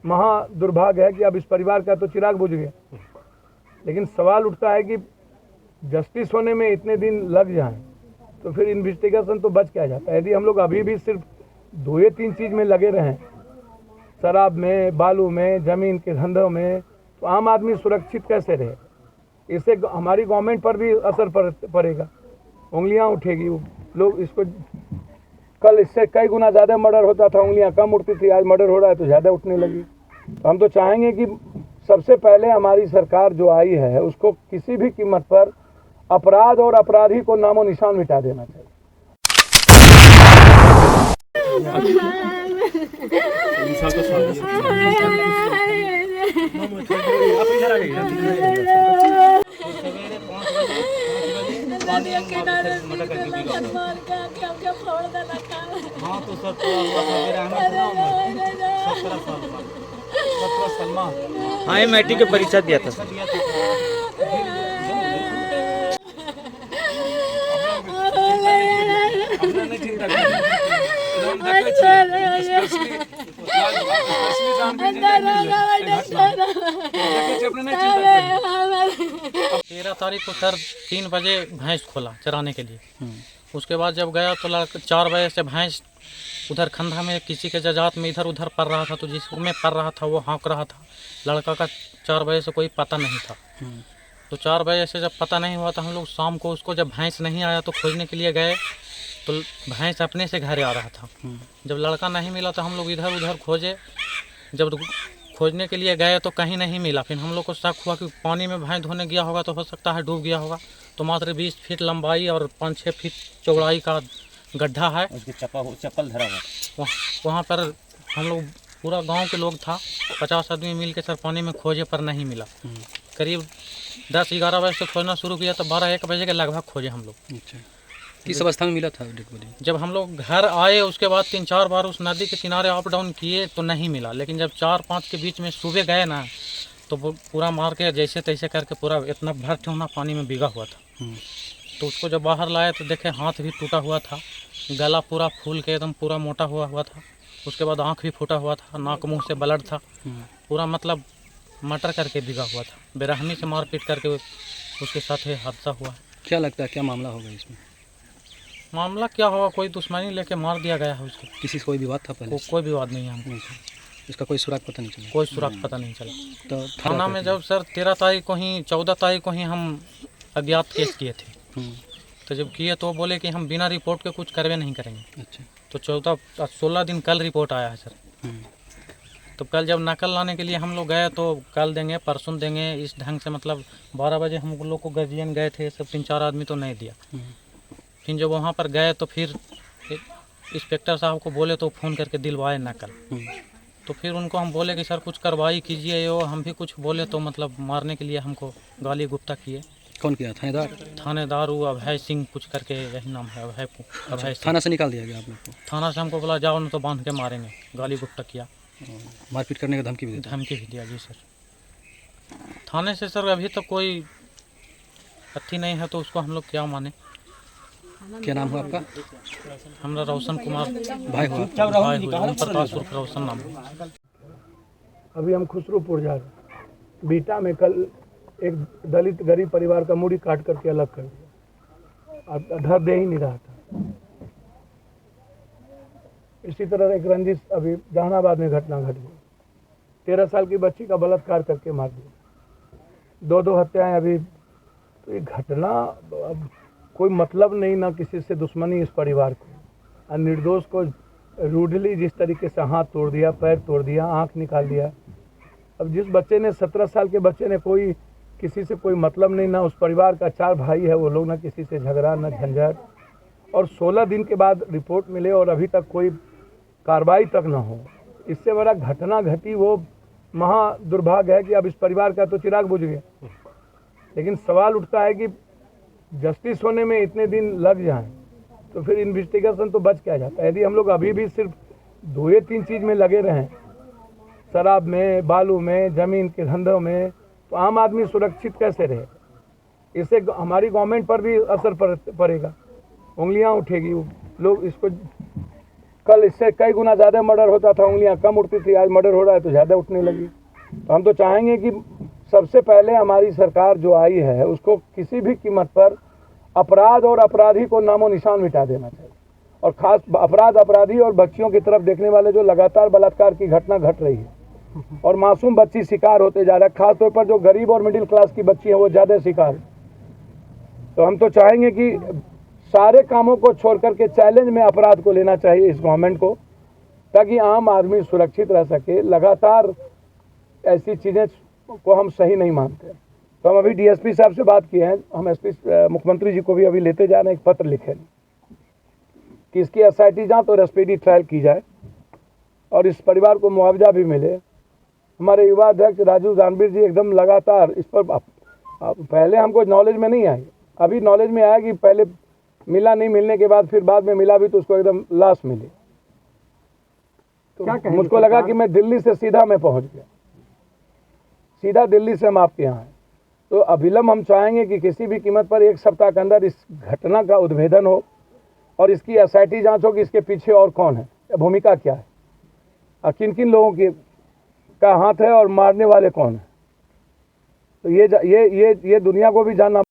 महा दुर्भाग्य है कि अब इस परिवार का तो चिराग बुझ गया, लेकिन सवाल उठता है कि जस्टिस होने में इतने दिन लग जाएं तो फिर इन्वेस्टिगेशन तो बच क्या जाता है। यदि हम लोग अभी भी सिर्फ 2 या 3 चीज़ में लगे रहें, शराब में, बालू में, ज़मीन के धंधों में, तो आम आदमी सुरक्षित कैसे रहे। इससे हमारी गवर्नमेंट पर भी असर पड़ेगा, उंगलियां उठेगी। लोग इसको, कल इससे कई गुना ज़्यादा मर्डर होता था, उंगलियां कम उठती थी, आज मर्डर हो रहा है तो ज़्यादा उठने लगी। तो हम तो चाहेंगे कि सबसे पहले हमारी सरकार जो आई है उसको किसी भी कीमत पर अपराध और अपराधी को नामो निशान मिटा देना चाहिए। हाँ, मैट्रिक की परीक्षा दिया था। तेरह तारीख को सर 3 बजे भैंस खोला चराने के लिए। उसके बाद जब गया तो 4 बजे से भैंस उधर खंधा में किसी के जजात में इधर उधर पड़ रहा था, तो जिसमें पड़ रहा था वो हाँक रहा था। लड़का का 4 बजे से कोई पता नहीं था। तो 4 बजे से जब पता नहीं हुआ तो हम लोग शाम को उसको, जब भैंस नहीं आया तो खोजने के लिए गए, तो भैंस अपने से घर आ रहा था। जब लड़का नहीं मिला तो हम लोग इधर उधर खोजे। जब खोजने के लिए गए तो कहीं नहीं मिला। फिर हम लोग को शक हुआ कि पानी में भैंस धोने गया होगा, तो हो सकता है डूब गया होगा। तो मात्र 20 फीट लंबाई और 5-6 फीट चौड़ाई का गड्ढा है, उसके चप्पल धरा हुआ। वहाँ पर हम लोग, पूरा गांव के लोग था, 50 आदमी मिल के सर पानी में खोजे पर नहीं मिला। करीब 10-11 बजे से खोजना शुरू किया तो 12-1 बजे के लगभग खोजे हम लोग। अच्छा, किस अवस्था में मिला था डेड बॉडी? जब हम लोग घर आए उसके बाद 3-4 बार उस नदी के किनारे अप डाउन किए तो नहीं मिला। लेकिन जब 4-5 के बीच में सुबह गए ना, तो वो पूरा मार के जैसे तैसे करके पूरा इतना भर ठेवना पानी में भीगा हुआ था। तो उसको जब बाहर लाए तो देखे हाथ भी टूटा हुआ था, गला पूरा फूल के एकदम पूरा मोटा हुआ था। उसके बाद आँख भी फूटा हुआ था, नाक मुँह से ब्लड था, पूरा मतलब मटर करके भीगा हुआ था। बेरहमी से मारपीट करके उसके साथ ये हादसा हुआ। क्या लगता है क्या मामला होगा इसमें? मामला क्या होगा, कोई दुश्मनी लेके मार दिया गया है उसको। किसी से कोई विवाद था पहले? कोई विवाद नहीं है हमको। इसका कोई सुराग पता नहीं चला? कोई सुराग पता नहीं चला। तो थाना में जब सर 13 तारीख को ही, 14 तारीख को ही हम अज्ञात केस किए थे। तो जब किए तो बोले कि हम बिना रिपोर्ट के कुछ करवे नहीं करेंगे। अच्छा, तो 16 दिन कल रिपोर्ट आया है सर। तो कल जब नकल लाने के लिए हम लोग गए तो कल देंगे, परसों देंगे, इस ढंग से मतलब 12 बजे हम लोग को गार्जियन गए थे सब 3-4 आदमी, तो नहीं दिया। फिर जब वहाँ पर गए तो फिर इंस्पेक्टर साहब को बोले तो फ़ोन करके दिलवाए नकल। तो फिर उनको हम बोले कि सर कुछ कार्रवाई कीजिए। यो हम भी कुछ बोले तो मतलब मारने के लिए हमको गाली गुप्ता किए। कौन किया? थानेदार वो अभय सिंह कुछ करके, यही नाम है, अभय सिंह। थाना से निकाल दिया गया आप लोग को? थाना से हमको बोला जाओ न तो बांध के मारेंगे, गाली गुप्ता किया, मारपीट करने का धमकी भी दिया जी सर। थाने से सर अभी तक कोई अथी नहीं है, तो उसको हम लोग क्या माने। क्या नाम हुआ आपका? हमारा रोशन कुमार भाई हुआ? प्रकाश उर्फ रोशन नाम है। अभी हम खुसरूपुर जा रहे, बीटा में कल एक दलित गरीब परिवार का मूड़ी काट करके अलग कर दिया, अब घर दे ही नहीं रहा था। इसी तरह एक रंजिश अभी जहानाबाद में घटना घट गई, 13 साल की बच्ची का बलात्कार करके मार दिया, 2 हत्याएं अभी। तो ये घटना, अब कोई मतलब नहीं, ना किसी से दुश्मनी इस परिवार को, और निर्दोष को रूडली जिस तरीके से हाथ तोड़ दिया, पैर तोड़ दिया, आंख निकाल दिया। अब जिस बच्चे ने, 17 साल के बच्चे ने, कोई किसी से कोई मतलब नहीं, ना उस परिवार का 4 भाई है वो लोग, ना किसी से झगड़ा, ना झंझट, और 16 दिन के बाद रिपोर्ट मिले और अभी तक कोई कार्रवाई तक ना हो। इससे बड़ा घटना घटी, वो महा दुर्भाग्य है कि अब इस परिवार का तो चिराग बुझ गया, लेकिन सवाल उठता है कि जस्टिस होने में इतने दिन लग जाएं तो फिर इन्वेस्टिगेशन तो बच क्या जाता है। यदि हम लोग अभी भी सिर्फ 2 या 3 चीज़ में लगे रहें, शराब में, बालू में, ज़मीन के धंधों में, तो आम आदमी सुरक्षित कैसे रहे। इससे हमारी गवर्नमेंट पर भी असर पड़ेगा, उंगलियां उठेगी, लोग इसको, कल इससे कई गुना ज़्यादा मर्डर होता था, उंगलियां कम उठती थी, आज मर्डर हो रहा है तो ज़्यादा उठने लगी। तो हम तो चाहेंगे कि सबसे पहले हमारी सरकार जो आई है उसको किसी भी कीमत पर अपराध और अपराधी को नामो निशान मिटा देना चाहिए, और खास अपराध, अपराधी और बच्चियों की तरफ देखने वाले जो लगातार बलात्कार की घटना घट रही है और मासूम बच्ची शिकार होते जा रहा है, खासतौर पर जो गरीब और मिडिल क्लास की बच्ची है वो ज़्यादा शिकार है। तो हम तो चाहेंगे कि सारे कामों को छोड़ करके चैलेंज में अपराध को लेना चाहिए इस गवर्नमेंट को, ताकि आम आदमी सुरक्षित रह सके। लगातार ऐसी चीज़ें को हम सही नहीं मानते। तो हम अभी डीएसपी साहब से बात किए हैं, हम एसपी मुख्यमंत्री जी को भी अभी लेते जा रहे हैं, एक पत्र लिखे कि इसकी एसआईटी जांच और स्पीडी ट्रायल की जाए और इस परिवार को मुआवजा भी मिले। हमारे युवा अध्यक्ष राजू जानवीर जी एकदम लगातार इस पर, पहले हमको नॉलेज में नहीं आई, अभी नॉलेज में आया कि पहले मिला, नहीं मिलने के बाद फिर बाद में मिला भी तो उसको एकदम लाश मिली। तो मुझको लगा कि मैं दिल्ली से सीधा मैं पहुंच गया, सीधा दिल्ली से हम आपके यहाँ हैं। तो अविलंब हम चाहेंगे कि किसी भी कीमत पर 1 सप्ताह के अंदर इस घटना का उद्भेदन हो और इसकी एसआईटी जांच हो कि इसके पीछे और कौन है, भूमिका क्या है और किन किन लोगों की का हाथ है और मारने वाले कौन है। तो ये दुनिया को भी जानना